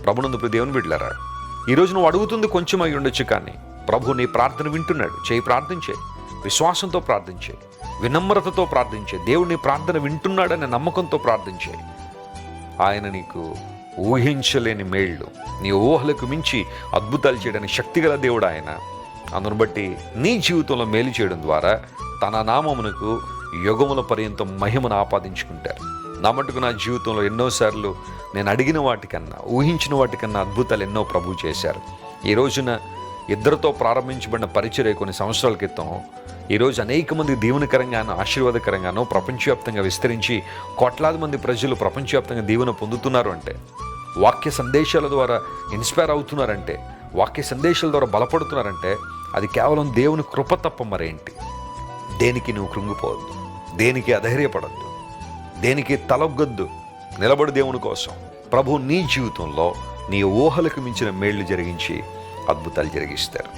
ప్రభునందు దేవుని బిడ్డలారా, ఈరోజు నువ్వు అడుగుతుంది కొంచెం అయి ఉండొచ్చు, కానీ ప్రభు నీ ప్రార్థన వింటున్నాడు. చేయి, ప్రార్థించే, విశ్వాసంతో ప్రార్థించే, వినమ్రతతో ప్రార్థించే. దేవుడు నీ ప్రార్థన వింటున్నాడనే నమ్మకంతో ప్రార్థించే. ఆయన నీకు ఊహించలేని మేళ్ళు, నీ ఊహలకు మించి అద్భుతాలు చేయడానికి శక్తిగల దేవుడు ఆయన. అందును బట్టి నీ జీవితంలో మేలు చేయడం ద్వారా తన నామమునకు యుగముల పర్యంతం మహిమను ఆపాదించుకుంటారు. నా మటుకు నా జీవితంలో ఎన్నోసార్లు నేను అడిగిన వాటికన్నా, ఊహించిన వాటికన్నా అద్భుతాలు ఎన్నో ప్రభు చేశారు. ఈ రోజున ఇద్దరితో ప్రారంభించబడిన పరిచర్య కొన్ని సంవత్సరాల క్రితం ఈరోజు అనేక మంది దీవెనకరంగానో ఆశీర్వాదకరంగానో ప్రపంచవ్యాప్తంగా విస్తరించి కోట్లాది మంది ప్రజలు ప్రపంచవ్యాప్తంగా దీవెన పొందుతున్నారు అంటే, వాక్య సందేశాల ద్వారా ఇన్స్పైర్ అవుతున్నారంటే, వాక్య సందేశాల ద్వారా బలపడుతున్నారంటే అది కేవలం దేవుని కృప తప్ప మరేంటి. దేనికి నువ్వు కృంగిపోవద్దు, దేనికి అధైర్యపడద్దు, దేనికి తలొగ్గొద్దు. నిలబడి దేవుని కోసం. ప్రభు నీ జీవితంలో నీ ఊహలకు మించిన మేళ్లు జరిగించి అద్భుతాలు జరిగిస్తారు.